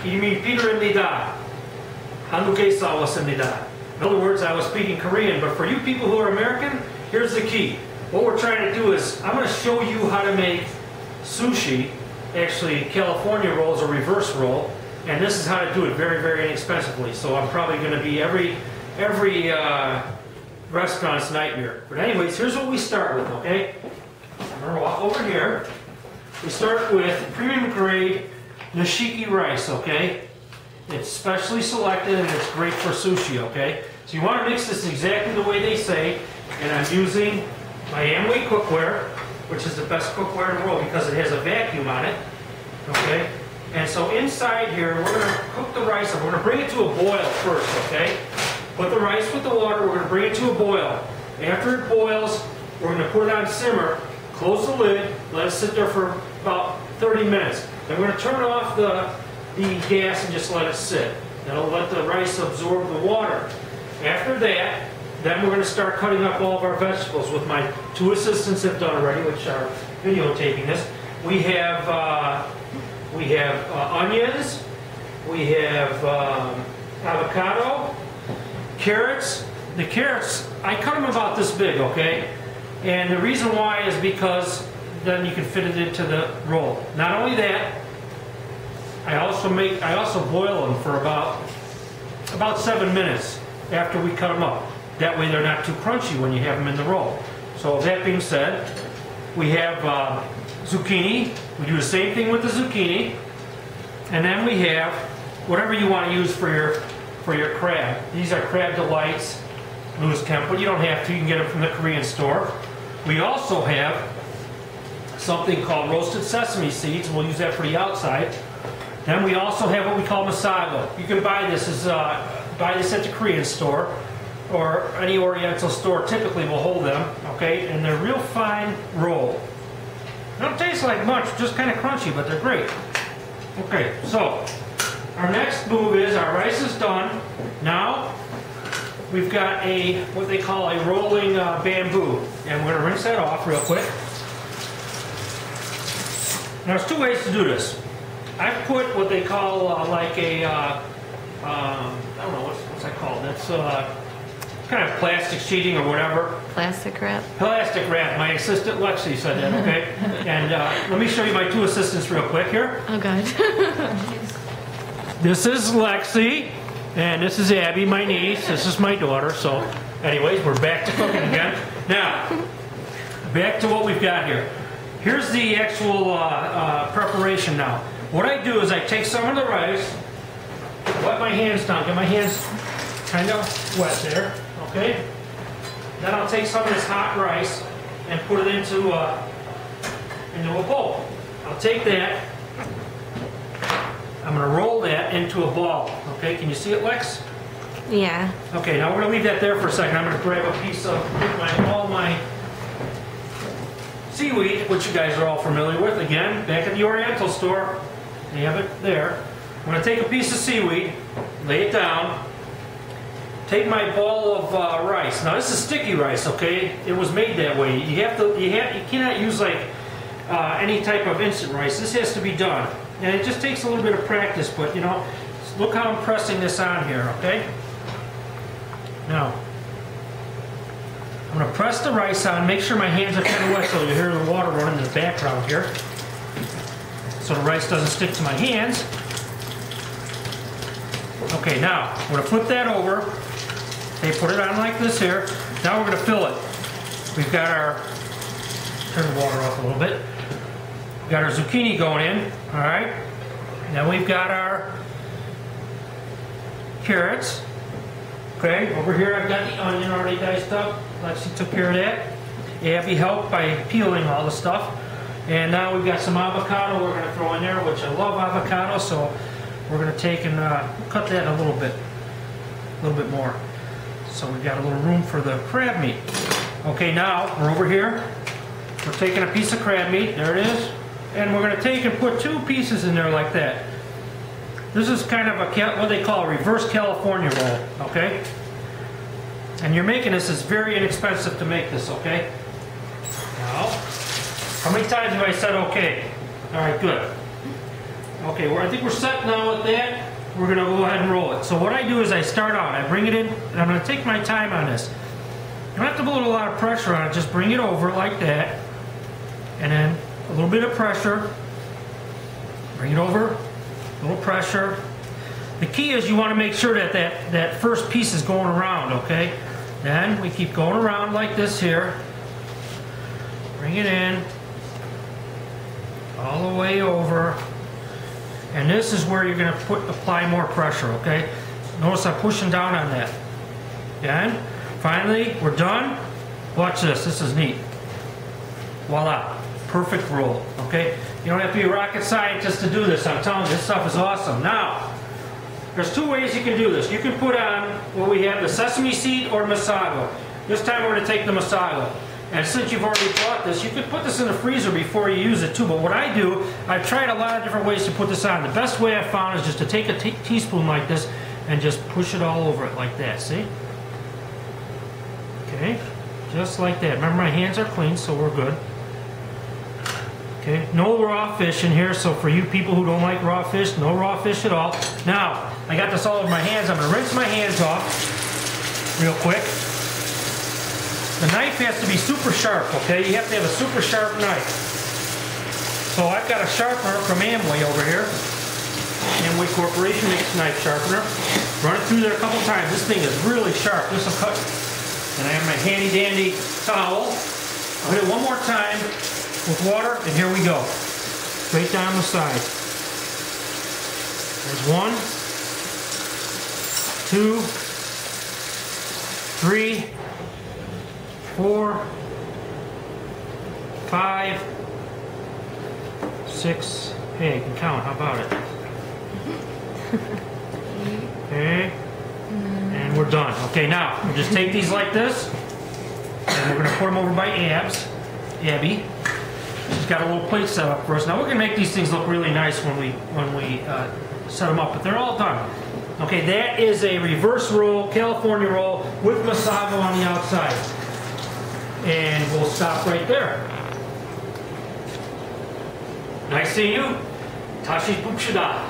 이름입니다. 한국에서 왔습니다. In other words, I was speaking Korean, but for you people who are American, here's the key. What we're trying to do is, I'm going to show you how to make sushi, actually California rolls or reverse roll, and this is how to do it very, very inexpensively. So I'm probably going to be every restaurant's nightmare. But anyways, here's what we start with, okay? I'm going to walk over here. We start with premium grade nishiki rice, okay? It's specially selected and it's great for sushi, okay? So you want to mix this exactly the way they say, and I'm using my Amway cookware, which is the best cookware in the world because it has a vacuum on it, okay? And so inside here, we're going to cook the rice, and we're going to bring it to a boil first, okay? Put the rice with the water, we're going to bring it to a boil. After it boils, we're going to put it on simmer, close the lid, let it sit there for about 30 minutes. Then we're going to turn off the gas and just let it sit. That'll let the rice absorb the water. After that, then we're going to start cutting up all of our vegetables, with my two assistants have done already, which are videotaping this. We have onions, we have avocado, carrots. The carrots, I cut them about this big, okay? And the reason why is because then you can fit it into the roll. Not only that, I also boil them for about 7 minutes after we cut them up. That way they're not too crunchy when you have them in the roll. So that being said, we have zucchini. We do the same thing with the zucchini. And then we have whatever you want to use for your crab. These are Crab Delights, Louis Kemp, but you don't have to. You can get them from the Korean store. We also have something called roasted sesame seeds. We'll use that for the outside. Then we also have what we call masago. You can buy this at the Korean store or any Oriental store. Typically will hold them, okay? And they're real fine roll. They don't taste like much, just kind of crunchy, but they're great. Okay, so our next move is our rice is done. Now we've got what they call a rolling bamboo, and we're going to rinse that off real quick. Now there's two ways to do this. I've put what they call like a I don't know what's that called. That's kind of plastic sheeting or whatever. Plastic wrap. Plastic wrap. My assistant Lexi said that. Okay. And let me show you my two assistants real quick here. Oh God. This is Lexi, and this is Abby, my niece. This is my daughter. So, anyways, we're back to cooking again. Now, back to what we've got here. Here's the actual preparation now. What I do is I take some of the rice, wet my hands down, get my hands kind of wet there, okay? Then I'll take some of this hot rice and put it into a bowl. I'll take that, I'm going to roll that into a ball, okay? Can you see it, Lex? Yeah. Okay, now we're going to leave that there for a second. I'm going to grab a piece of all my seaweed, which you guys are all familiar with. Again, back at the Oriental store, they have it there. I'm going to take a piece of seaweed, lay it down, take my ball of rice. Now this is sticky rice, okay? It was made that way. You cannot use like any type of instant rice. This has to be done, and it just takes a little bit of practice. But you know, look how I'm pressing this on here, okay? Now I'm going to press the rice on, make sure my hands are kind of wet so you hear the water running in the background here, so the rice doesn't stick to my hands. Okay, now I'm going to flip that over. Okay, put it on like this here. Now we're going to fill it. We've got our, turn the water off a little bit. We've got our zucchini going in, all right? Now we've got our carrots. Okay, over here I've got the onion already diced up. Lexi took care of that. Abby helped by peeling all the stuff. And now we've got some avocado we're going to throw in there, which I love avocado, so we're going to take and cut that a little bit more. So we've got a little room for the crab meat. Okay, now we're over here. We're taking a piece of crab meat, there it is, and we're going to take and put two pieces in there like that. This is kind of what they call a reverse California roll, okay? And you're making this, it's very inexpensive to make this, okay? Now, how many times have I said okay? All right, good. Okay, well, I think we're set now with that. We're gonna go ahead and roll it. So what I do is I start out, I bring it in, and I'm gonna take my time on this. You don't have to put a lot of pressure on it, just bring it over like that. And then a little bit of pressure. Bring it over, a little pressure. The key is you wanna make sure that that first piece is going around, okay? Then we keep going around like this here. Bring it in, all the way over. And this is where you're going to apply more pressure, okay? Notice I'm pushing down on that. Again, finally, we're done. Watch this, this is neat. Voila, perfect roll, okay? You don't have to be a rocket scientist to do this, I'm telling you, this stuff is awesome. Now, there's two ways you can do this. You can put on what we have, the sesame seed or Masago. This time we're going to take the Masago. And since you've already bought this, you could put this in the freezer before you use it too. But what I do, I've tried a lot of different ways to put this on. The best way I found is just to take a teaspoon like this and just push it all over it like that, see? Okay, just like that. Remember, my hands are clean, so we're good. Okay, no raw fish in here, so for you people who don't like raw fish, no raw fish at all. Now, I got this all over my hands. I'm gonna rinse my hands off real quick. The knife has to be super sharp, okay? You have to have a super sharp knife. So I've got a sharpener from Amway over here. Amway Corporation makes a knife sharpener. Run it through there a couple times. This thing is really sharp. This will cut. And I have my handy dandy towel. I'll hit it one more time with water, and here we go. Straight down the side. There's 1, 2, 3, 4, 5, 6. Hey, you can count. How about it? Okay. And we're done. Okay, now we'll just take these like this, and we're going to put them over by Abby. She's got a little plate set up for us. Now we're going to make these things look really nice when we set them up, but they're all done. Okay, that is a reverse roll, California roll with Masago on the outside. And we'll stop right there. Nice seeing you. Tashi Bukshida.